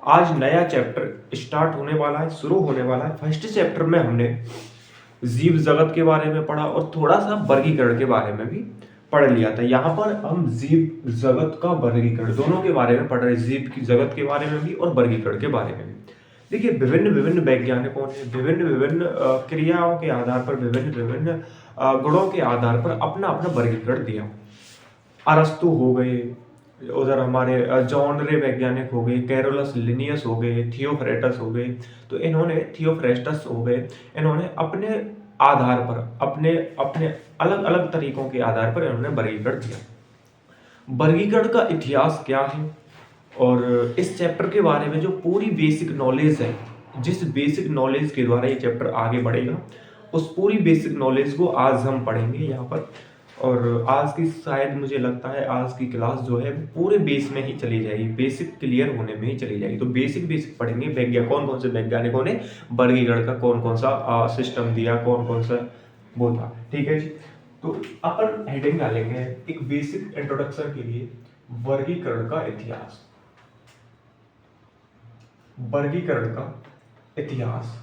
आज नया chapter start होने वाला है, शुरू होने वाला है। फर्स्ट चैप्टर में हमने जीव जगत के बारे में पढ़ा और थोड़ा सा वर्गीकरण के बारे में भी पढ़ लिया था। यहाँ पर हम जीव जगत का वर्गीकरण दोनों के बारे में पढ़ रहे हैं, जीव की जगत के बारे में भी और वर्गीकरण के बारे में भी। देखिए, विभिन्न विभिन्न वैज्ञानिकों ने विभिन्न विभिन्न क्रियाओं के आधार पर, विभिन्न विभिन्न गुणों के आधार पर अपना अपना वर्गीकरण दिया। अरस्तु हो गए, उधर हमारे जॉन रे वैज्ञानिक हो गए, कैरोलस लिनियस हो गए, थियोफ्रेटस हो गए। तो इन्होंने थियोफ्रेस्टस हो गए, इन्होंने अपने आधार पर, अपने अपने अलग अलग तरीकों के आधार पर इन्होंने वर्गीकरण दिया। वर्गीकरण का इतिहास क्या है और इस चैप्टर के बारे में जो पूरी बेसिक नॉलेज है, जिस बेसिक नॉलेज के द्वारा ये चैप्टर आगे बढ़ेगा, उस पूरी बेसिक नॉलेज को आज हम पढ़ेंगे यहाँ पर। और आज की शायद मुझे लगता है आज की क्लास जो है पूरे बेस में ही चली जाएगी, बेसिक क्लियर होने में ही चली जाएगी। तो बेसिक पढ़ेंगे, कौन कौन से वैज्ञानिकों ने वर्गीकरण का कौन कौन सा सिस्टम दिया, कौन कौन सा वो था। ठीक है जी। तो अपन हेडिंग डालेंगे एक बेसिक इंट्रोडक्शन के लिए, वर्गीकरण का इतिहास। वर्गीकरण का इतिहास,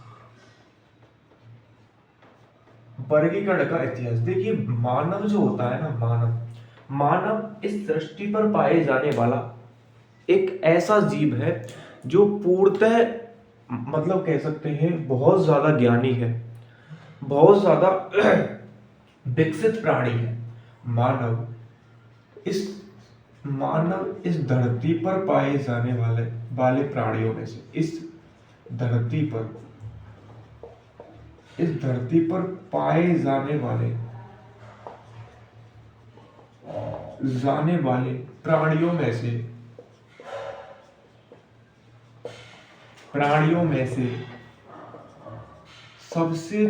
वर्गीकरण का इतिहास। देखिए, मानव जो होता है ना, मानव इस सृष्टि पर पाए जाने वाला एक ऐसा जीव है जो पूर्णतः, मतलब कह सकते हैं बहुत ज्यादा ज्ञानी है, बहुत ज्यादा विकसित प्राणी है। मानव इस धरती पर पाए जाने वाले प्राणियों में से, इस धरती पर पाए जाने वाले प्राणियों में से सबसे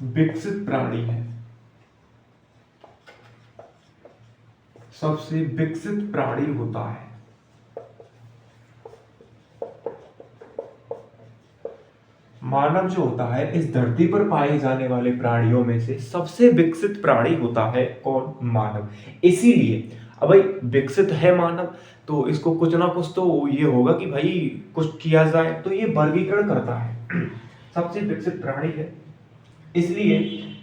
विकसित प्राणी है, सबसे विकसित प्राणी होता है। मानव जो होता है इस धरती पर पाए जाने वाले प्राणियों में से सबसे विकसित प्राणी होता है कौन? मानव। इसीलिए अब भाई विकसित है मानव, तो इसको कुछ ना कुछ तो ये होगा कि भाई कुछ किया जाए, तो ये वर्गीकरण करता है। सबसे विकसित प्राणी है इसलिए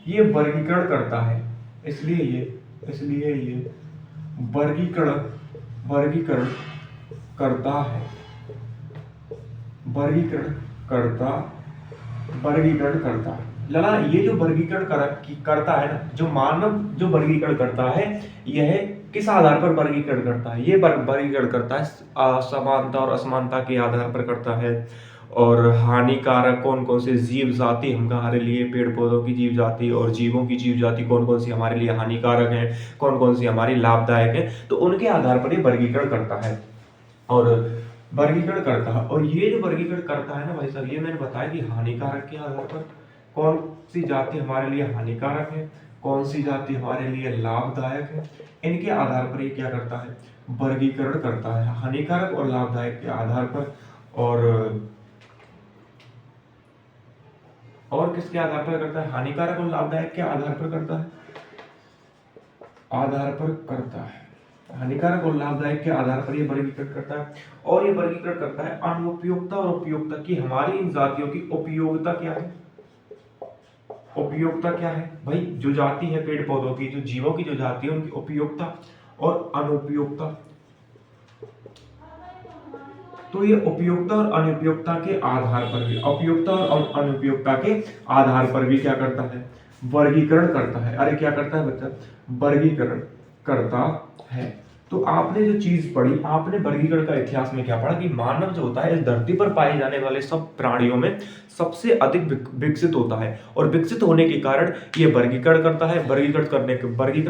ये वर्गीकरण करता है, इसलिए ये वर्गीकरण करता है, वर्गीकरण करता है। लगा, ये जो वर्गीकरण करता है ना, जो मानव जो वर्गीकरण करता है, यह किस आधार पर वर्गीकरण करता है? ये वर्गीकरण करता है समानता और असमानता के आधार पर करता है। और हानिकारक कौन कौन से जीव जाति हमारे लिए, पेड़ पौधों की जीव जाति और जीवों की जीव जाति कौन कौन सी हमारे लिए हानिकारक है, कौन कौन सी हमारी लाभदायक है, तो उनके आधार पर ये वर्गीकरण करता है। और वर्गीकरण करता है, और ये जो वर्गीकरण करता है ना भाई साहब, ये मैंने बताया कि हानिकारक के आधार पर कौन सी जाति हमारे लिए हानिकारक है, कौन सी जाति हमारे लिए लाभदायक है, इनके आधार पर ये क्या करता है? वर्गीकरण करता है, हानिकारक और लाभदायक के आधार पर। और किसके आधार पर करता है? हानिकारक और लाभदायक के आधार पर करता है, हानिकारक और लाभदायक के आधार पर ये वर्गीकरण करता है। और ये वर्गीकरण करता है अनुपयुक्तता और उपयुक्तता की, हमारी इन जातियों की उपयोगिता क्या है? उपयोगिता क्या है भाई? जो जाति है पेड़ पौधों की, जो जीवों की जो जाति है, उनकी उपयोगिता और अनुपयोगिता। तो ये उपयोगिता और अनुपयोगिता के आधार पर भी, उपयोगिता और अनुपयोगिता के आधार पर भी क्या करता है? वर्गीकरण करता है। अरे क्या करता है बच्चा? वर्गीकरण करता है। तो आपने जो चीज पढ़ी, आपने वर्गीकरण का इतिहास में क्या पढ़ा कि मानव जो होता है इस धरती पर पाए जाने वाले सब प्राणियों में सबसे अधिक विकसित होता है, और विकसित होने के कारण ये वर्गीकरण करता है, वर्गीकरण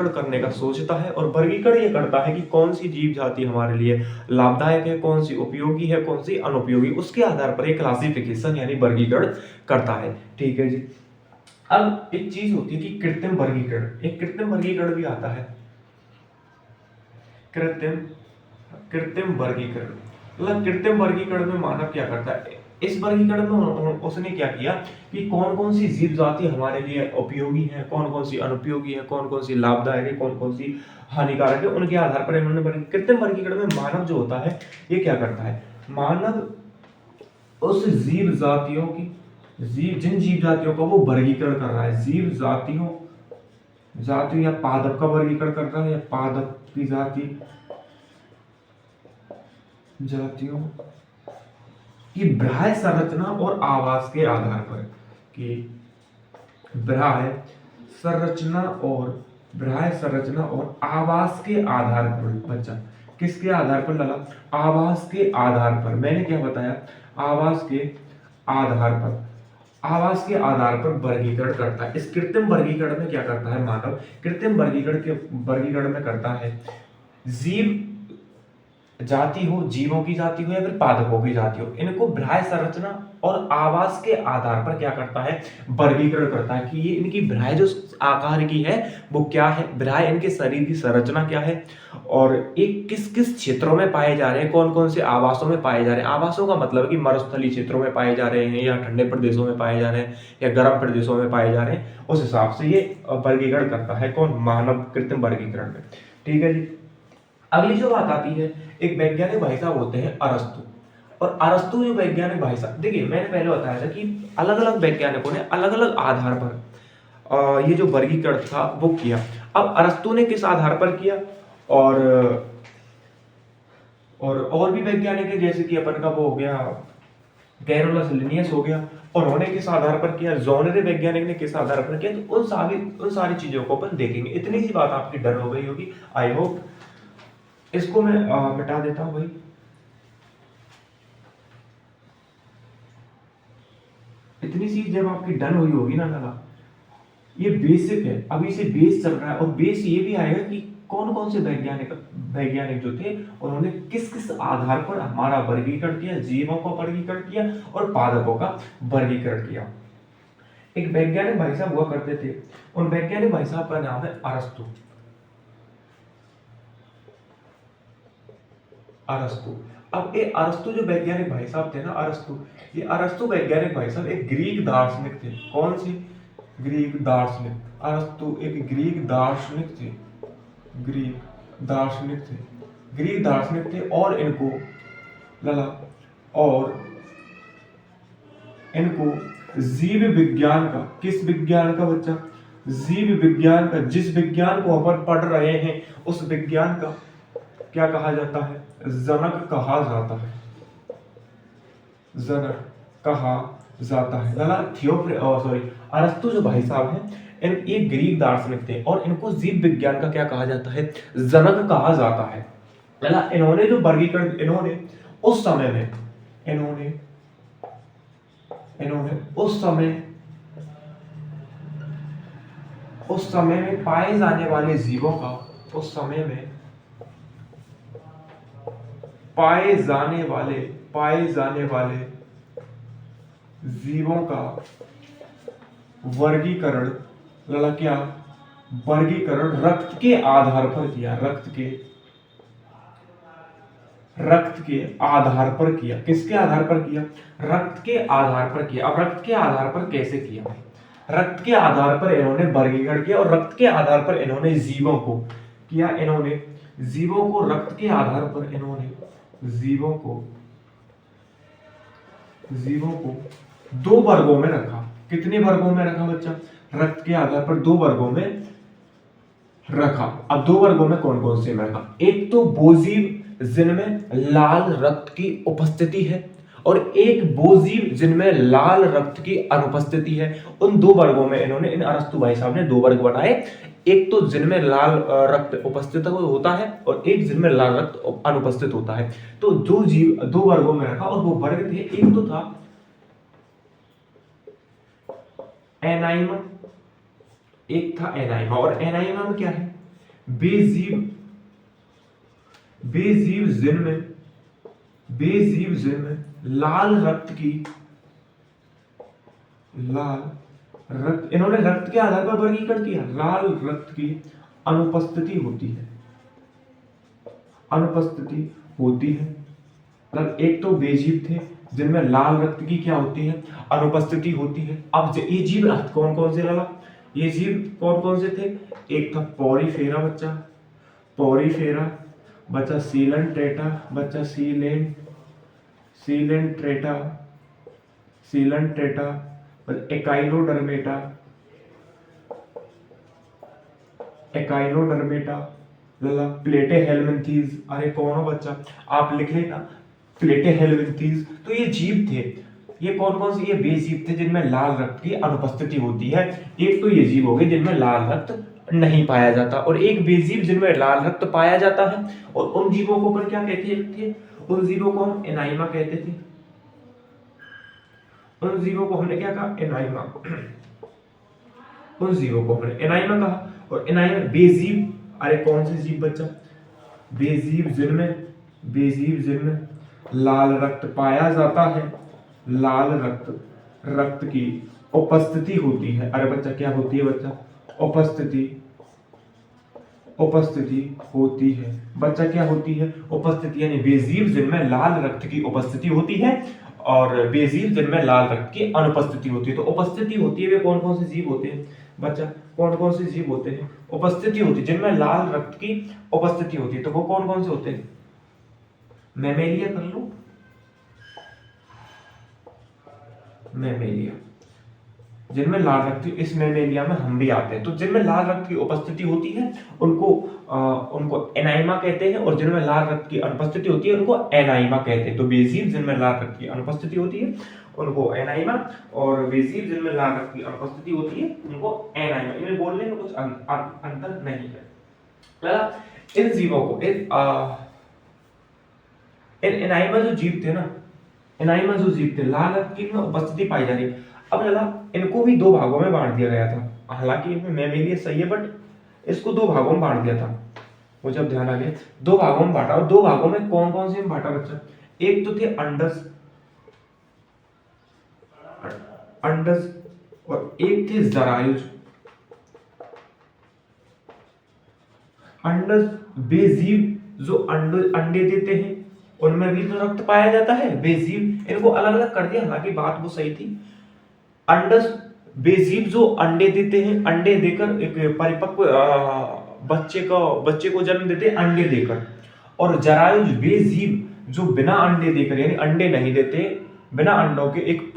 करने का सोचता है, और वर्गीकरण ये करता है कि कौन सी जीव जाति हमारे लिए लाभदायक है, कौन सी उपयोगी है, कौन सी अनुपयोगी, उसके आधार पर एक क्लासिफिकेशन यानी वर्गीकरण करता है। ठीक है जी। अब एक चीज होती है कि कृत्रिम वर्गीकरण, एक कृत्रिम वर्गीकरण भी आता है। कृत्रिम वर्गीकरण, मतलब कृत्रिम वर्गीकरण में मानव क्या करता है? इस वर्गीकरण में उसने क्या किया कि कौन कौन सी जीव जाति हमारे लिए उपयोगी है, कौन कौन सी अनुपयोगी है, कौन कौन सी लाभदायक है, कौन कौन सी हानिकारक है, उनके आधार पर इन्होंने कृत्रिम वर्गीकरण में मानव जो होता है ये क्या करता है, मानव उस जीव जातियों की जिन जीव जातियों का वो वर्गीकरण कर रहा है, जीव जातियों या पादप का वर्गीकरण कर रहा है, या पादप की जातियों की बाह्य संरचना और आवास के आधार पर, कि बाह्य संरचना और आवास के आधार पर, बच्चा किसके आधार पर लगा, आवास के आधार पर, मैंने क्या बताया, आवास के आधार पर वर्गीकरण करता है। इस कृत्रिम वर्गीकरण में क्या करता है मानव, कृत्रिम वर्गीकरण में करता है जीव जाति हो, जीवों की जाति हो या फिर पादपों की जाति हो, इनको बाह्य संरचना और आवास के आधार पर क्या करता है, वर्गीकरण करता है कि ये इनकी बाह्य जो आकार की है वो क्या है, बाह्य इनके शरीर की संरचना क्या है, और एक किस किस क्षेत्रों में पाए जा रहे हैं, कौन कौन से आवासों में पाए जा रहे हैं। आवासों का मतलब है कि मरुस्थलीय क्षेत्रों में पाए जा रहे हैं, या ठंडे प्रदेशों में पाए जा रहे हैं, या गर्म प्रदेशों में पाए जा रहे हैं, उस हिसाब से ये वर्गीकरण करता है कौन, मानव कृत्रिम वर्गीकरण में। ठीक है जी। अगली जो बात आती है, एक वैज्ञानिक भाई साहब होते हैं अरस्तु, और अरस्तु जो वैज्ञानिक भाई साहब, देखिए मैंने पहले बताया था कि अलग अलग वैज्ञानिकों ने अलग अलग आधार पर ये जो वर्गीकरण था वो किया। अब अरस्तु ने किस आधार पर किया, और भी वैज्ञानिक है, जैसे कि अपन का वो हो गया कैरोलस लिनियस हो गया, उन्होंने किस आधार पर किया, जॉनरे वैज्ञानिक ने किस आधार पर किया, तो उन सारी चीजों को अपन देखेंगे। इतनी सी बात आपकी डन हो गई होगी, आई होप। इसको मैं मिटा देता हूं भाई। इतनी सी जब आपकी डन हुई होगी ना लगा, ये बेसिक है, अभी से बेस चल रहा है, और बेस ये भी आएगा कि कौन कौन से वैज्ञानिक जो थे उन्होंने किस किस आधार पर हमारा वर्गीकरण किया, जीवों का वर्गीकरण किया और पादपों का वर्गीकरण किया। एक वैज्ञानिक भाई साहब हुआ करते थे, उन वैज्ञानिक भाई साहब का नाम है अरस्तु। अब ये अरस्तु जो वैज्ञानिक भाई साहब थे ना, ये अरस्तु वैज्ञानिक भाई साहब एक ग्रीक दार्शनिक थे। कौन सी? ग्रीक दार्शनिक। अरस्तु एक ग्रीक दार्शनिक थे और इनको जीव विज्ञान का, किस विज्ञान का बच्चा? जीव विज्ञान का, जिस विज्ञान को अपन पढ़ रहे हैं उस विज्ञान का क्या कहा जाता है? जनक कहा जाता है। अरस्तु जो भाई साहब हैं, ये ग्रीक दार्शनिक थे और इनको जीव विज्ञान का क्या कहा जाता है? जनक कहा जाता है। इन्होंने जो वर्गीकरण इन्होंने उस समय में पाए जाने वाले जीवों का, पाए जाने वाले जीवों का वर्गीकरण रक्त के आधार पर किया। रक्त के आधार पर किया। किसके आधार पर किया? रक्त के आधार पर किया। अब रक्त के आधार पर कैसे किया? रक्त के आधार पर इन्होंने वर्गीकरण किया और रक्त के आधार पर इन्होंने जीवों को किया। इन्होंने जीवों को रक्त के आधार पर जीवों को दो वर्गों में रखा। कितने वर्गों में रखा बच्चा? रक्त के आधार पर दो वर्गों में रखा। अब दो वर्गों में कौन कौन से में रखा? एक तो वो जीव जिनमें लाल रक्त की उपस्थिति है और एक वो जीव जिनमें लाल रक्त की अनुपस्थिति है। उन दो वर्गों में इन्होंने, इन अरस्तु भाई साहब ने दो वर्ग बनाए। एक तो जिनमें लाल रक्त उपस्थित होता है और एक जिनमें लाल रक्त अनुपस्थित होता है। तो दो जीव दो वर्गों में रखा और वो वर्ग थे, एक तो था एनाइमा, एक था एनाइमा। और एनाइमा में क्या है? बेजीव जिनमें लाल रक्त, इन्होंने रक्त के आधार पर वर्गीकरण किया। लाल रक्त की अनुपस्थिति होती है। मतलब एक तो वे जीव थे जिनमें लाल रक्त की क्या होती है, अनुपस्थिति होती है। अब ये जीव कौन कौन से लगा, ये जीव कौन कौन से थे, एक था पॉरीफेरा बच्चा, पॉरीफेरा बच्चा, सीलेंट्रेटा बच्चा, सीलेंट्रेटा, सीलेंट्रेटा, एकाइलोडर्मेटा, एकाइलोडर्मेटा, लला प्लेटेहेल्मिन्थीज। अरे कौन हो बच्चा, आप लिख लेना प्लेटेहेल्मिन्थीज। तो ये जीव थे, ये कौन कौन से, ये वे जीव थे जिनमें लाल रक्त की अनुपस्थिति होती है। एक तो ये जीव हो गए जिनमें लाल रक्त नहीं पाया जाता, और एक वे जीव जिनमें लाल रक्त पाया जाता है। और उन जीवों को पर क्या कहते थे, उन जीवों को हम एनाइमा कहते थे। उन जीवों को हमने क्या कहा, एनाइमा। उन जीवों को हमने एनाइमा कहा। और एनाइमा बेजीव, अरे कौन से जीव बच्चा, बेजीव जिनमें लाल रक्त पाया जाता है, लाल रक्त की उपस्थिति होती है। अरे बच्चा क्या होती है बच्चा, उपस्थिति होती है। बच्चा क्या होती है, उपस्थिति, यानी बेजीव जिनमें लाल रक्त की उपस्थिति होती है और बेजीव जिनमें लाल रक्त की अनुपस्थिति होती है। तो उपस्थिति होती है, वे कौन कौन से जीव होते हैं बच्चा, कौन कौन से जीव होते हैं, उपस्थिति होती है जिनमें लाल रक्त की उपस्थिति होती है। तो वो कौन कौन से होते हैं, मैमेलिया कर लो, मैमेलिया, जिनमें लाल रक्त, इस मैमेलिया में हम भी आते हैं। तो जिनमें लाल रक्त की उपस्थिति होती है उनको एनाइमा कहते हैं, और जिनमें लाल रक्त की अनुपस्थिति होती है उनको एनाइमा कहते हैं। तो बेजीव जिनमें लाल रक्त की अनुपस्थिति होती है उनको एनाइमा, और बेजीव जिनमें लाल रक्त की अनुपस्थिति होती है उनको एनाइमा। इन्हें बोलने में कुछ अंतर नहीं है। इन जीवों को एनाइमा जो जीव थे ना, एनाइमा जो जीव थे, लाल रक्त की उपस्थिति पाई जा रही है। अब लगा इनको भी दो भागों में बांट दिया गया था, हालांकि इनमें मैमेलिया सही है, बट इसको दो भागों में बांट दिया था। मुझे अब ध्यान आ गया, दो भागों में बांटा। और दो भागों में कौन कौन से बांटा बच्चा, एक तो थे अंडज, और एक थे जरायुज। अंडज बेजीव जो अंडे देते हैं, उनमें भी तो रक्त पाया जाता है। बेजीव, इनको अलग अलग कर दिया, हालांकि बात वो सही थी। अंडज बेजीव जो अंडे देते हैं, अंडे देकर एक परिपक्व बच्चे को जन्म देते हैं अंडे देकर। और जरायुज बेजीव जो बिना अंडे देकर, यानी अंडे नहीं देते, बिना अंडों के एक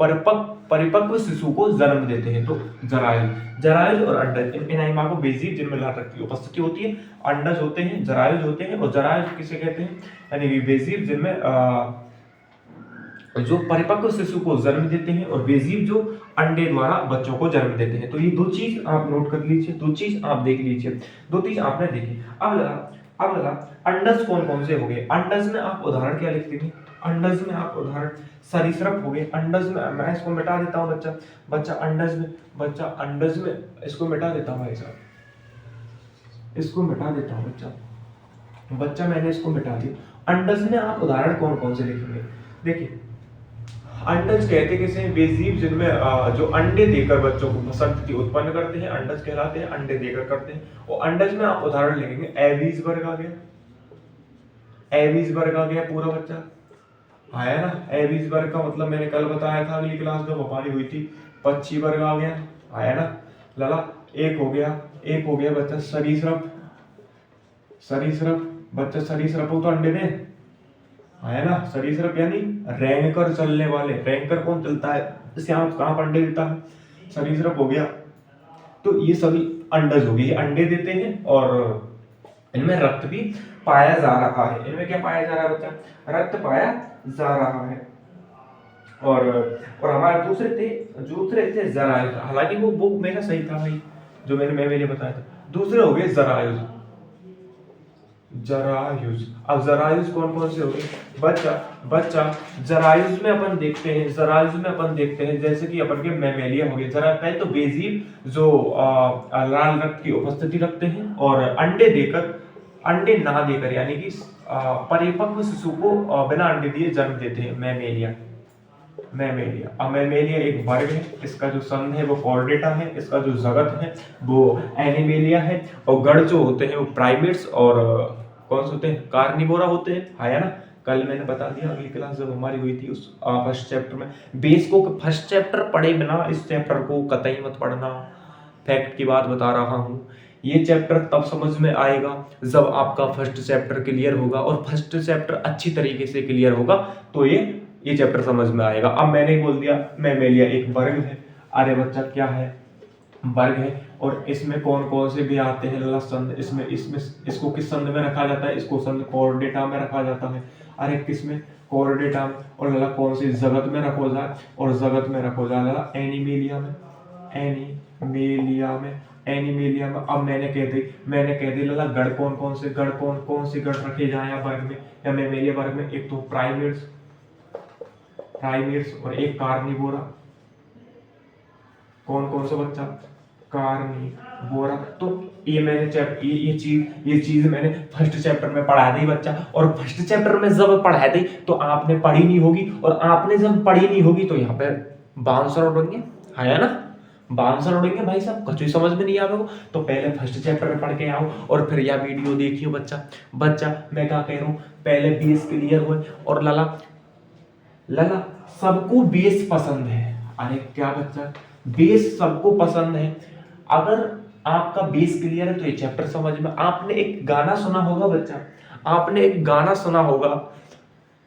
परिपक्व शिशु को जन्म देते हैं। तो जरायुज और अंडज, इन एनाइमा को बेजीव जिनमें लाल रक्त की उपस्थिति होती है, अंडज होते हैं, जरायुज होते हैं। और जरायुज किसे कहते हैं, यानी बेजीव जिनमें जो परिपक्व शिशु को जन्म देते हैं, और बेजीव जो अंडे द्वारा बच्चों को जन्म देते हैं। तो ये दो चीज आप नोट कर लीजिए, दो चीज आप देख लीजिए, दो चीज आपने देखी। अब लगा अंडज कौन कौन से हो गए। अंडज में आप उदाहरण क्या लिखते हैं, अंडज में आप उदाहरण सरीसृप हो गए। अंडज में मैं इसको मिटा देता हूँ बच्चा अंडज में इसको मिटा देता हूँ भाई साहब, इसको मिटा देता हूँ बच्चा मैंने इसको मिटा दिया। अंडज में आप उदाहरण कौन कौन से लिखेंगे, देखिए अंडज कहते किसे हैं, बेजीव जिनमें जो अंडे देकर बच्चों को संतति उत्पन्न करते हैं, अंडज कहलाते हैं, अंडे देकर करते हैं। और अंडज में आप उदाहरण लिखेंगे, एवीज वर्ग आ गया, एवीज वर्ग आ गया पूरा बच्चा आया ना। एवीज वर्ग का मतलब मैंने कल बताया था, अगली क्लास में हमारी हुई थी, पक्षी वर्ग आ गया, आया ना लला। एक हो गया बच्चा सरीसृप बच्चा, सरीसृप तो अंडे ने, है ना। सरीसृप यानी रेंग कर चलने वाले, रेंग कर कौन चलता है, श्याम कहाँ अंडे देता है, सरीसृप हो गया। तो ये सभी अंडज हो गए, ये अंडे देते हैं और इनमें रक्त भी पाया जा रहा है। इनमें क्या पाया जा रहा है बच्चा, रक्त पाया जा रहा है। और हमारे दूसरे थे जरायुज, हालांकि वो मेरा सही था भाई, जो मैंने बताया था। दूसरे हो गए जरायुज। अब जरायुज कौन कौन से हो गए बच्चा जरायुज में अपन देखते हैं, जैसे कि अपन के मैमेलिया हो गए। जरा पहले तो बेजीव जो लाल रक्त की उपस्थिति रखते हैं और अंडे ना देकर, यानी कि परिपक्व शिशु को बिना अंडे दिए जन्म देते हैं, मैमेलिया। अब मैमेलिया एक वर्ग है, इसका जो संघ है वो कॉर्डेटा है, इसका जो जगत है वो एनिमेलिया है, और गण जो होते हैं वो प्राइमेट्स और कौन से होते हैं, कार्निवोरा होते हैं, है ना, कल मैंने बता दिया, अगली क्लास जब हमारी हुई थी उस फर्स्ट चैप्टर में। बेस को फर्स्ट चैप्टर पढ़े बिना इस चैप्टर को कतई मत पढ़ना, फैक्ट की बात बता रहा हूँ। ये चैप्टर तब समझ में आएगा जब आपका फर्स्ट चैप्टर क्लियर होगा, और फर्स्ट चैप्टर अच्छी तरीके से क्लियर होगा तो ये चैप्टर समझ में आएगा। अब मैंने बोल दिया मैं लिया एक वर्ग है। अरे बच्चा क्या है, वर्ग है, और इसमें कौन कौन से भी आते हैं लला संध। इसमें इसको किस संध में रखा जाता है, इसको संध कोऑर्डिनेटा में रखा जाता है। अरे किस में, कोऑर्डिनेटा में। और लला कौन सी जगत में रखो जाए, और जगत में रखो जाए लला एनीमेलिया में, एनीमेलिया में, एनीमेलिया में। अब मैंने कह दी लला गण कौन से गण रखे जाए या वर्ग में या मेमेलिया वर्ग में। एक तो प्राइमेट्स और एक कार्निवोरा। कौन सा बच्चा, कार्निवोरा। तो ये मैंने ये चीज मैंने फर्स्ट चैप्टर में पढ़ा दी बच्चा, और फर्स्ट चैप्टर में जब पढ़ा दी तो आपने पढ़ी नहीं होगी, और आपने जब पढ़ी नहीं होगी तो यहाँ पे बाउंसर उड़ेंगे, है ना, बाउंसर उड़ेंगे भाई साहब, कुछ भी समझ में नहीं आवे को। तो पहले फर्स्ट चैप्टर में पढ़ के आओ और फिर यह वीडियो देखियो बच्चा। मैं क्या कह रहा हूँ, पहले बेस क्लियर हो। और लला सबको बेस पसंद है। अरे क्या बच्चा, बेस सबको पसंद है। अगर आपका बेस क्लियर है तो ये चैप्टर समझ में। आपने एक गाना सुना होगा बच्चा, आपने एक गाना सुना होगा,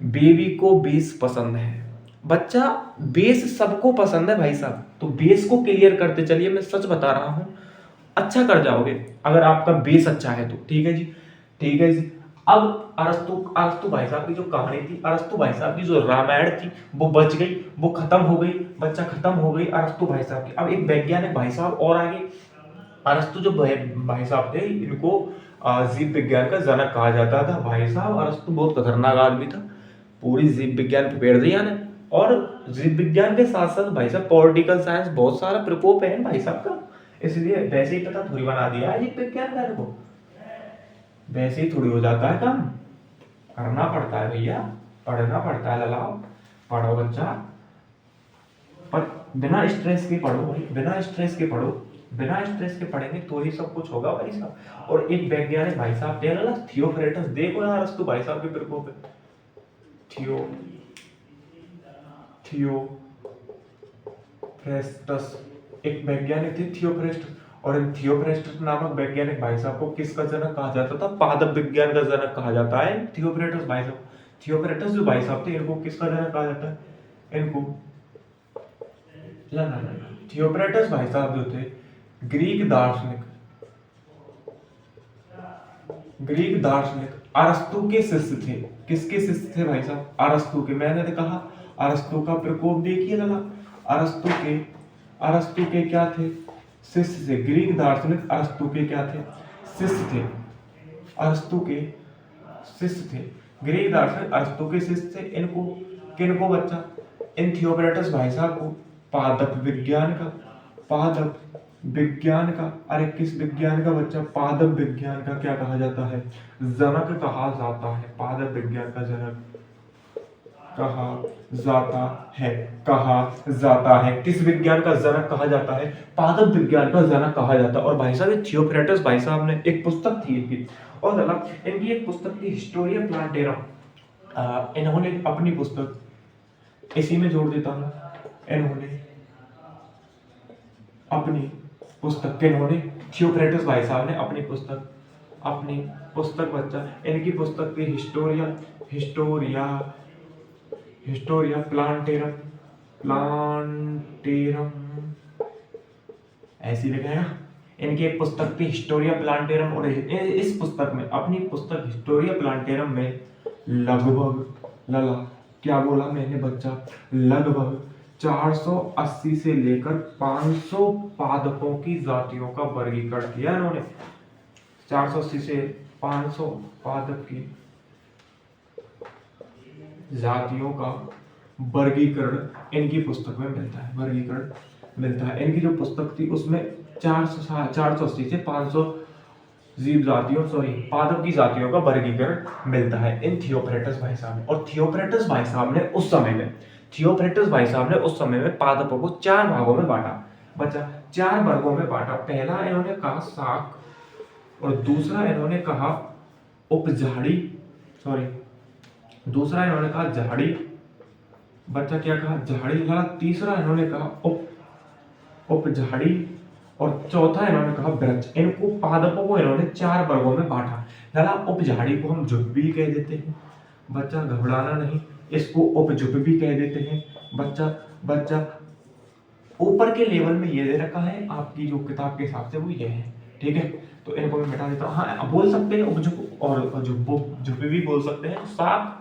बेबी को बेस पसंद है। बच्चा बेस सबको पसंद है भाई साहब, तो बेस को क्लियर करते चलिए, मैं सच बता रहा हूं अच्छा कर जाओगे अगर आपका बेस अच्छा है तो। ठीक है जी। अब अरस्तु भाई साहब की जो कहानी थी, अरस्तु भाई साहब की जो रामायण थी वो बच गई, वो खत्म हो गई बच्चा, खत्म हो गई अरस्तु भाई साहब की। अब एक वैज्ञानिक भाई साहब और आगे। अरस्तु जो भाई साहब थे, इनको जीव विज्ञान का जनक कहा जाता था। भाई साहब अरस्तु बहुत खतरनाक आदमी था, पूरी जीव विज्ञान फेर दिया ने। और जीव विज्ञान के साथ साथ भाई साहब पॉलिटिकल साइंस बहुत सारा प्रकोप है भाई साहब का, इसलिए वैसे ही पता थोड़ी बना दिया है जीव विज्ञान का को, वैसे ही थोड़ी हो जाता है काम, करना पड़ता है भैया, पढ़ना पड़ता है ललाओ, पढ़ो बच्चा, पर बिना स्ट्रेस के पढ़ो भाई, बिना स्ट्रेस के पढ़ो, बिना स्ट्रेस के पढ़ेंगे तो ही सब कुछ होगा भाई साहब। और एक वैज्ञानिक भाई साहब थे ना, थियोफ्रेटस, देखो यार अरस्तु भाई साहब के प्रकोप है। थियोफ्रेस्टस एक वैज्ञानिक थे, थियोफ्रेस्टस। और इन थियोफ्रेस्टस नामक वैज्ञानिक भाई साहब को किसका जनक कहा जाता था, पादप विज्ञान का जनक कहा जाता है थियोफ्रेस्टस भाई साहब। थियोफ्रेस्टस जो भाई साहब थे, इनको किसका जनक कहा जाता है, इनको थियोफ्रेस्टस भाई साहब जो थे ग्रीक दार्शनिक अरस्तु के शिष्य थे। किसके शिष्य थे भाई साहब, अरस्तु के। मैंने तो कहा अरस्तु का प्रकोप देखिए लला, अरस्तु के क्या थे, शिष्य थे। ग्रीक दार्शनिक अरस्तु के क्या थे, शिष्य थे। अरस्तु के शिष्य थे, ग्रीक दार्शनिक अरस्तु के शिष्य थे। इनको किनको बच्चा, इन थियोफ्रेस्टस भाई साहब को पादप विज्ञान का, अरे किस विज्ञान का बच्चा, पादप विज्ञान का क्या कहा जाता है, जनक कहा जाता है। पादप विज्ञान का जनक कहा जाता है। किस विज्ञान का जनक कहा जाता है, पादप विज्ञान का जनक कहा जाता है। और भाई साहब थियोफ्रेस्टस भाई साहब ने एक पुस्तक थी इनकी, और इनकी एक पुस्तक थी हिस्टोरिया प्लांटेरम। इन्होंने अपनी पुस्तक इसी में जोड़ देता हूं, इन्होंने अपनी पुस्तक थियोफ्रेस्टस भाई साहब ने अपनी पुस्तक बच्चा, इनकी पुस्तक थी हिस्टोरिया प्लांटेरम ऐसी लिखेगा। इनकी एक पुस्तक थी हिस्टोरिया प्लांटेरम, और इस पुस्तक में, अपनी पुस्तक हिस्टोरिया प्लांटेरम में लगभग लला क्या बोला मैंने बच्चा, लगभग 480 से लेकर 500 पादपों की जातियों का वर्गीकरण किया इन्होंने। 480 से 500 पादप की जातियों का वर्गीकरण इनकी पुस्तक में मिलता है। इनकी जो पुस्तक थी उसमें 480 से 500 पादप की जातियों का वर्गीकरण मिलता है इन थियोफ्रेस्टस भाई साहब ने। और थियोफ्रेस्टस भाई साहब ने उस समय में पादपों को 4 भागों में बांटा बच्चा, 4 वर्गों में बांटा। पहला इन्होंने कहा शाक, और दूसरा इन्होंने कहा उपझाड़ी, दूसरा इन्होंने कहा झाड़ी, बच्चा क्या कहा झाड़ी लगा। तीसरा इन्होंने कहा उपझाड़ी, और चौथा इन्होंने कहा वृक्ष। इनको पादपों को इन्होंने 4 वर्गों में बांटा। लगा उपझाड़ी को हम झुप भी कह देते हैं, बच्चा घबराना नहीं, इसको उपझुप भी कह देते हैं। बच्चा ऊपर के लेवल में ये दे रखा है आपकी जो किताब के हिसाब से वो ये है, ठीक है। तो इनको मैं मिटा देता हूँ। हाँ बोल सकते हैं उपझुप और झुप भी बोल सकते हैं। साग,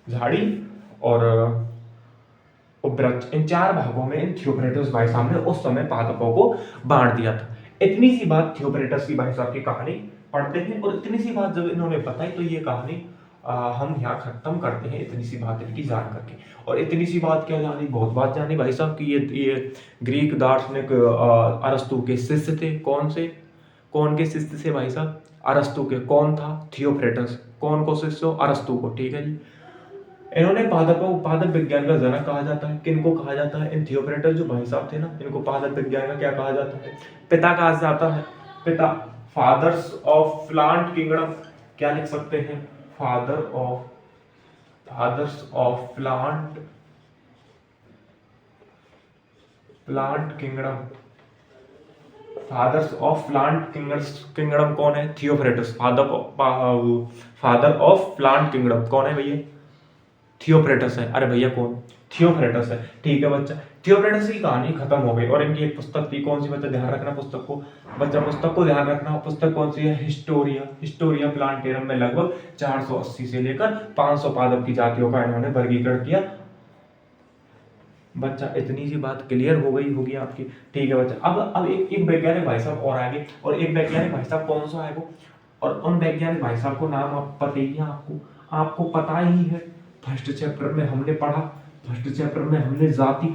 झाड़ी और उपवृक्ष, इन 4 भागों में इन थियोक्रेटस भाई साहब ने उस समय पादपों को बांट दिया था। इतनी सी बात थियोक्रेटस की भाई साहब की कहानी पढ़ते हैं, और इतनी सी बात जब इन्होंने बताई तो ये कहानी हम यहाँ खत्म करते हैं, इतनी सी बात इनकी जान करके। और इतनी सी बात क्या जानी, बहुत बात जानी भाई साहब की ये ग्रीक दार्शनिक अरस्तु के शिष्य थे। कौन के शिष्य थे भाई साहब? अरस्तु के। कौन था? थियोक्रेटस। कौन को शिष्य? अरस्तु को, ठीक है जी। इन्होंने पादप विज्ञान का जनक कहा जाता है। किनको कहा जाता है? इन थियोक्रेटस जो भाई साहब थे ना, इनको पादप विज्ञान का क्या कहा जाता है? पिता कहा जाता है। पिता, फादर्स ऑफ प्लांट किंगडम। क्या लिख सकते हैं? Fathers of plant kingdom. Fathers of plant kingdom कौन है? Theocritus. Father of plant kingdom कौन है भैया? थियोक्रेटस है। अरे भैया कौन? थियोक्रेटस है, ठीक है बच्चा। थियोक्रेटस की कहानी खत्म हो गई। और इनकी एक पुस्तक थी, कौन सी बच्चा? ध्यान रखना पुस्तक को, बच्चा पुस्तक को ध्यान रखना। पुस्तक कौन सी है? हिस्टोरिया प्लांटेरम में लगभग 480 से लेकर 500 पादप की जातियों का इन्होंने वर्गीकरण किया। बच्चा इतनी सी बात क्लियर हो गई होगी आपकी, ठीक है बच्चा। अब एक वैज्ञानिक भाई साहब और आगे, और एक वैज्ञानिक भाई साहब कौन सा है वो? और उन वैज्ञानिक भाई साहब को नाम आप पता ही है, आपको पता ही है। फर्स्ट चैप्टर में हमने पढ़ा, फर्स्ट चैप्टर में हमने जाति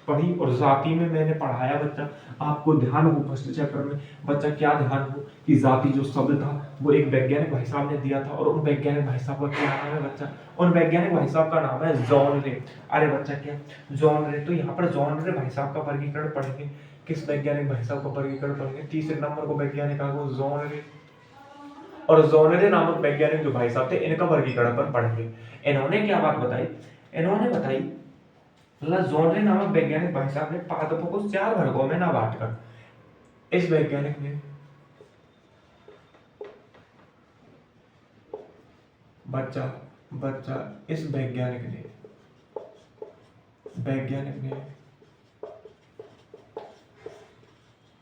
पढ़ी, और जाति में मैंने पढ़ाया बच्चा, आपको ध्यान हो फर्स्ट चैप्टर में बच्चा, क्या ध्यान हो कि जाति जो शब्द था वो एक वैज्ञानिक भाई साहब ने दिया था। और उन वैज्ञानिक भाई साहब का क्या नाम है बच्चा? उन वैज्ञानिक भाई साहब का नाम है जॉन रे। अरे बच्चा क्या? जॉन रे। तो यहाँ पर जॉन रे भाई साहब का वर्गीकरण पढ़ेंगे। किस वैज्ञानिक भाई साहब का वर्गीकरण पढ़ेंगे? तीसरे नंबर को वैज्ञानिक आगो जॉन रे। और जोनरे नामक वैज्ञानिक जो भाई साहब थे, इनका वर्गीकरण पर पढ़ेंगे। इन्होंने क्या बात बताई? इन्होंने बताई जोनरे नामक वैज्ञानिक भाई साहब ने पादपों को 4 वर्गों में ना बांटकर, इस वैज्ञानिक ने बच्चा इस वैज्ञानिक ने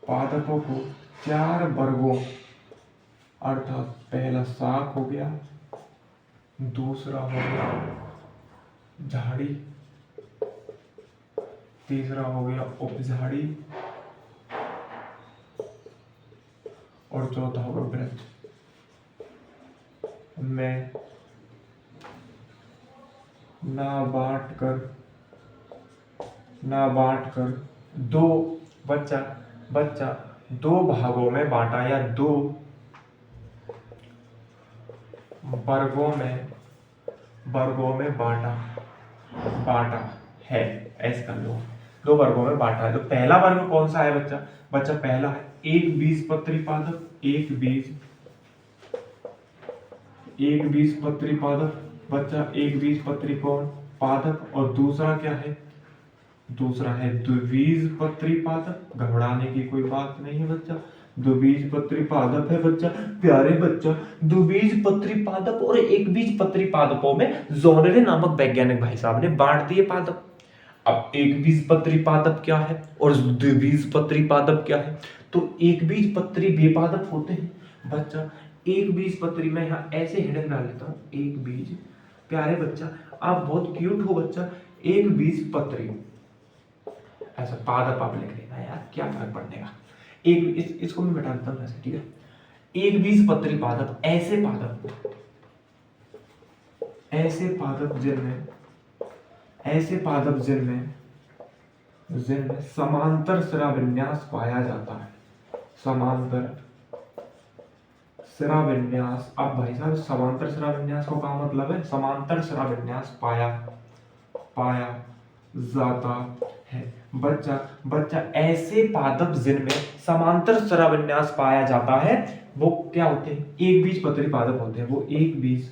पादपों को 4 वर्गों, अर्थात पहला शाक हो गया, दूसरा हो गया झाड़ी, तीसरा हो गया उपझाड़ी, और चौथा होगा वृक्ष में ना बांट कर दो, बच्चा 2 भागों में बांटा, या 2 वर्गों में बांटा है। ऐसे कर लो, 2 वर्गों में बांटा है। तो पहला वर्ग कौन सा है बच्चा? पहला है एक बीजपत्री पादप। एक बीजपत्री पादप बच्चा, एक बीजपत्री कौन? पादप। और दूसरा क्या है? दूसरा है द्विबीजपत्री पादप। घबराने की कोई बात नहीं है बच्चा, द्विबीजपत्री पादप है बच्चा, प्यारे बच्चा। द्विबीजपत्री पादप और एक बीजपत्री पादपों में जोनरे नामक वैज्ञानिक भाई साहब ने बांट दिए पादप। अब एक बीजपत्री पादप क्या है और द्विबीजपत्री पादप क्या है? तो एक बीजपत्री बेपादप होते हैं बच्चा। एक बीजपत्री में यहाँ ऐसे हेडिंग डाल लेता हूँ, एक बीज, प्यारे बच्चा आप बहुत क्यूट हो बच्चा। एक बीजपत्री, ऐसा पादप आप लिख लेना यार, क्या फर्क पड़ने का। इसको मैं मिटा देता हूँ ऐसे, ठीक है। एक बीजपत्री पादप ऐसे पादप जिनमें समांतर शिराविन्यास पाया जाता है। समांतर शिराविन्यास। अब भाई साहब समांतर शिराविन्यास को क्या मतलब है? समांतर शिराविन्यास पाया जाता है बच्चा ऐसे पादप जिनमें समांतर शिराविन्यास पाया जाता है वो क्या होते हैं? एक बीजपत्री पादप होते हैं। वो एक बीज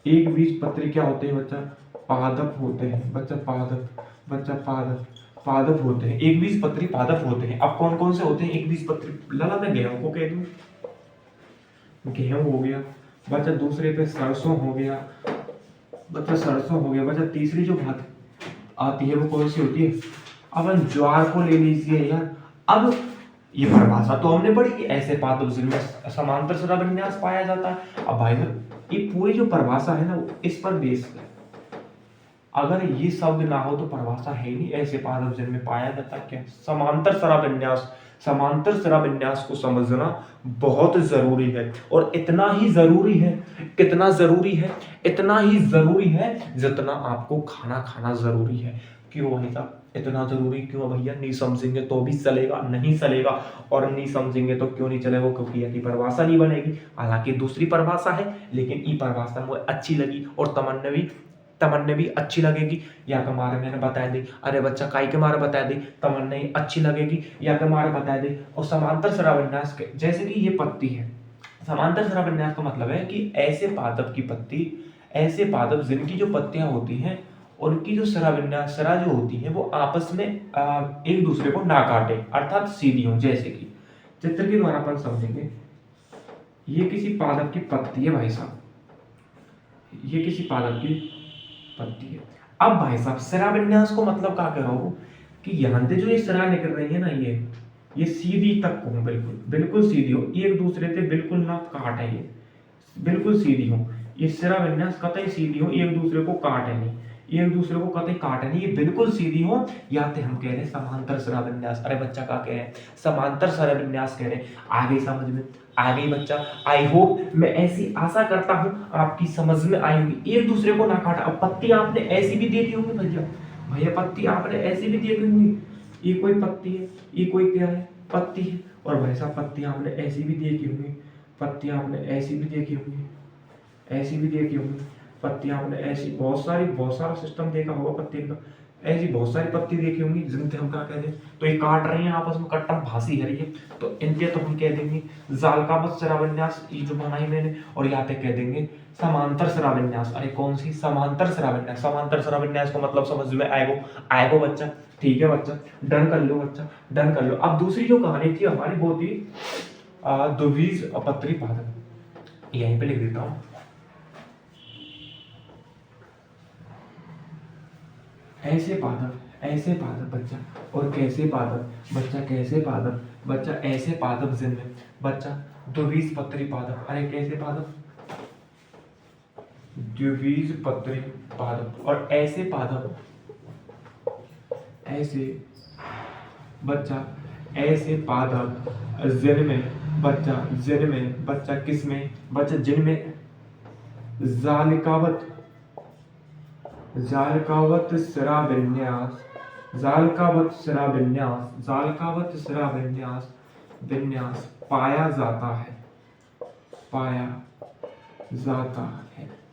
एक बीजपत्री क्या होते हैं बच्चा? पादप होते हैं बच्चा, पादप, बच्चा पादप, पादप होते हैं। एक बीजपत्री पादप होते हैं। अब कौन कौन से होते हैं एक बीजपत्री? लाला मैं गेहूं को कह दूं, गेहूं हो गया बच्चा, दूसरे पे सरसों हो गया बच्चा, सरसों हो गया बच्चा, तीसरी जो बात आती है वो कौन सी होती है? अब हम ज्वार को ले लीजिए यार। अब ये परिभाषा तो हमने पढ़ी कि ऐसे पादप जिनमें समांतर शिराविन्यास पाया जाता है। अब भाई साहब ये पूरी जो परिभाषा है ना वो इस पर बेस्ड है। अगर ये शब्द ना हो तो परिभाषा है नहीं। ऐसे पादप जिनमें पाया जाता है क्या? समांतर शिराविन्यास। समांतर शिराविन्यास को समझना बहुत जरूरी है, और इतना ही जरूरी है, कितना जरूरी है? इतना ही जरूरी है जितना आपको खाना खाना जरूरी है। क्यों भाई साहब इतना जरूरी क्यों भैया? नहीं समझेंगे तो भी चलेगा, नहीं चलेगा, और नहीं समझेंगे तो क्यों नहीं चलेगा? क्योंकि यदि परिभाषा नहीं बनेगी, हालांकि दूसरी परिभाषा है लेकिन ये परिभाषा मुझे अच्छी लगी और तमन्ने भी अच्छी लगेगी। या के मारे मैंने बता दी, अरे बच्चा काई के मारे बता दी, तमन्ने अच्छी लगेगी या के मारे बता दी। और समांतर शिराविन्यास के जैसे कि ये पत्ती है, समांतर शिराविन्यास का मतलब है कि ऐसे पादप की पत्ती, ऐसे पादप जिनकी जो पत्तियां होती हैं उनकी जो शिराविन्यास शिरा जो होती है वो आपस में एक दूसरे को ना काटे, अर्थात सीधी हो। जैसे कि चित्र के द्वारा अपन समझेंगे, ये किसी पादप की पत्ती है भाई साहब, ये किसी पादप की पत्ती है। अब भाई साहब शिराविन्यास को मतलब क्या कह रहा हूं कि यहां से जो ये शिरा निकल रही है ना, ये सीधी तक हो, बिल्कुल बिल्कुल सीधी हो, एक दूसरे से बिल्कुल ना काटे, ये बिल्कुल सीधी हो। ये शिराविन्यास कतई सीधी हो, एक दूसरे को काटे नहीं, एक दूसरे को कतई काटे नहीं, ये बिल्कुल सीधी हो। या तो हम कह रहे हैं समांतर शिराविन्यास। अरे बच्चा क्या कह रहे हैं? समांतर शिराविन्यास कह रहे हैं। आगे समझ में आ गई बच्चा? आई होप, मैं ऐसी आशा करता हूं आपकी समझ में आई होगी। एक दूसरे को ना काटा। अब पत्ती आपने ऐसी भी देखी होगी भैया, भैया पत्ती आपने ऐसी भी देखी होगी, ये कोई पत्ती है, ये कोई क्या है? पत्ती है। और भाई साहब पत्ती आपने ऐसी भी देखी होगी, पत्ती आपने ऐसी भी देखी होगी, ऐसी भी देखी होगी पत्ती आपने ऐसी, बहुत सारा सिस्टम देखा होगा पत्ती का। ऐसी बहुत सारी पत्ती देखी होंगी जिनसे हम क्या कहते हैं, तो ये काट रही हैं आपस में, कट्टम भासी है रही है, तो इनके तो हम कह देंगे जालकावत शिराविन्यास, ये जो बनाई मैंने। और यहाँ पे कह देंगे समांतर शिराविन्यास। अरे कौन सी समांतर शिराविन्यास? समांतर शिराविन्यास को मतलब समझ में आएगो बच्चा? ठीक है बच्चा, डन कर लो बच्चा, डन कर लो। अब दूसरी जो कहानी थी हमारी वो थी द्विबीजपत्री पादप। यहीं पे लिख देता हूँ, ऐसे पादप बच्चा, और कैसे पादप बच्चा? कैसे पादप बच्चा? ऐसे पादप जिनमें बच्चा द्विबीजपत्री पादप। अरे कैसे पादप? द्विबीजपत्री पादप। और ऐसे पादप, ऐसे बच्चा, ऐसे पादप जिनमें बच्चा किसमें बच्चा? जिनमें जालिकावत शिराविन्यास, विन्यास पाया जाता है,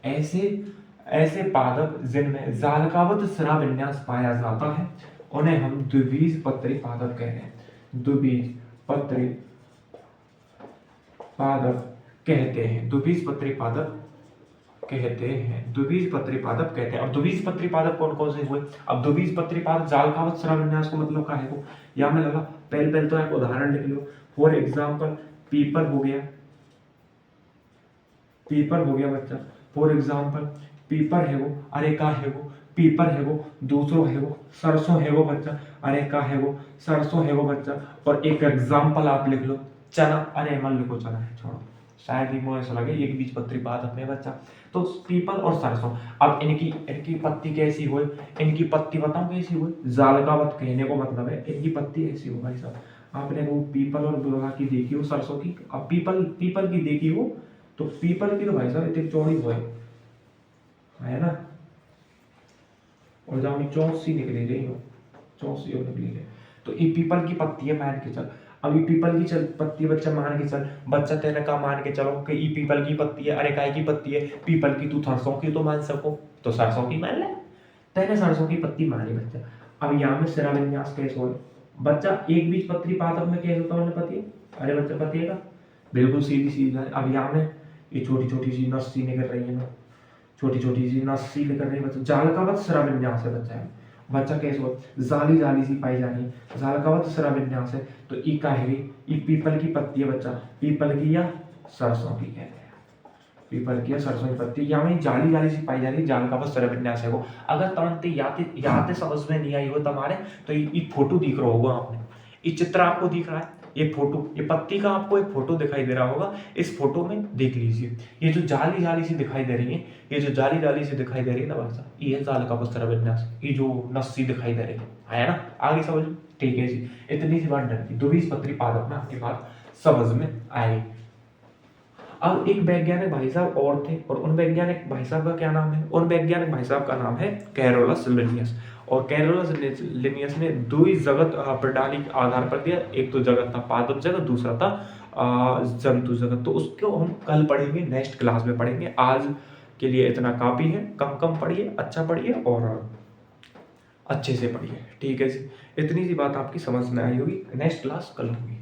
ऐसे पादप जिनमें जालकावत शिराविन्यास पाया जाता है उन्हें हम द्विबीजपत्री पादप कह रहे हैं। द्विबीजपत्री पादप कहते हैं, द्विबीजपत्री पादप कहते हैं, द्विबीजपत्री पादप कहते हैं। अब द्विबीजपत्री पादप कौन कौन से हुए? अब द्विबीजपत्री पादप जालकावत शिराविन्यास को मतलब क्या है वो? या मैं लगा पहले तो एक उदाहरण लिख लो। फॉर एग्जाम्पल पीपल हो गया, बच्चा। फॉर एग्जाम्पल पीपर है वो, अरे का है वो? पीपर है वो। दूसरो है वो सरसों है वो बच्चा, अरे का है वो? सरसों है वो बच्चा। और एक एग्जाम्पल आप लिख लो चना, अरे मन लिखो चना है, छोड़ो शायद ही मुझे ऐसा लगे। एक बीजपत्री पादप में बच्चा तो पीपल और सरसों। अब इनकी पत्ती कैसी हुई? इनकी पत्ती बताऊं कैसी हुई? जालकावत कहने को मतलब है इनकी पत्ती ऐसी हो भाई साहब। आपने वो पीपल और बुरगा की देखी हो, सरसों की। अब पीपल की देखी हो तो पीपल की तो भाई साहब इतनी चौड़ी हुई है ना, और जहाँ चौसी निकली रही हो, चौसी और निकली रही, तो ये पीपल की पत्ती है मान के चल। अब ये पीपल की पत्ती बच्चा मान के चल, बच्चा तेरे का मान के चलो कि ये पीपल की पत्ती है। अरे काय की पत्ती है? पीपल की। तू सरसों की तो मान सको तो सरसों की मान ले, तेने सरसों की पत्ती मानी बच्चा। अब यहाँ में शिराविन्यास कैसे हो बच्चा? एक बीजपत्री पादप में कैसे होता है पति? अरे बच्चा पतिएगा बिल्कुल सीधी सीधा है। अब यहाँ में ये छोटी छोटी सी नस्सी निकल रही है ना, छोटी छोटी सी नस्सी लेकर नहीं बच्चा जालकावत स्रविन्यास है बच्चा है। बच्चा कैसे हो जाली जाली सी पाई जानी जालकावत स्रविन्यास है। तो ई का है ई पीपल की पत्ती है बच्चा, पीपल की या सरसों की कहते हैं, पीपल की या सरसों की पत्ती या में जाली जाली सी पाई जा रही जालकावत स्रविन्यास है वो। अगर तुरंत याद समझ में नहीं आई हो तुम्हारे तो ये फोटो दिख रहा होगा आपने, ये चित्र आपको दिख रहा है, ये फोटो ये पत्ती का आपको एक फोटो दिखाई दे रहा होगा, इस फोटो में देख लीजिए ये जो जाली जाली सी दिखाई दे रही है, ये जो जाली जाली सी दिखाई दे रही है ना भाई साहब ये जालकावत स्रविन्यास, ये जो नस्सी दिखाई दे रही है ना, आगे समझ में? ठीक है जी, इतनी सी बात डर की द्विबीजपत्री पादप में आपकी बात समझ में आई। अब एक वैज्ञानिक भाई साहब और थे और उन वैज्ञानिक भाई साहब का क्या नाम है, उन वैज्ञानिक भाई साहब का नाम है कैरोलस लिनियस। और कैरोलस लिनियस ने दो ही जगत प्रणाली के आधार पर दिया, एक तो जगत था पादप जगत, दूसरा था जंतु जगत। तो उसको हम कल पढ़ेंगे, नेक्स्ट क्लास में पढ़ेंगे। आज के लिए इतना काफी है, कम कम पढ़िए, अच्छा पढ़िए और अच्छे से पढ़िए, ठीक है जी। इतनी सी बात आपकी समझ में आई होगी, नेक्स्ट क्लास कल होगी।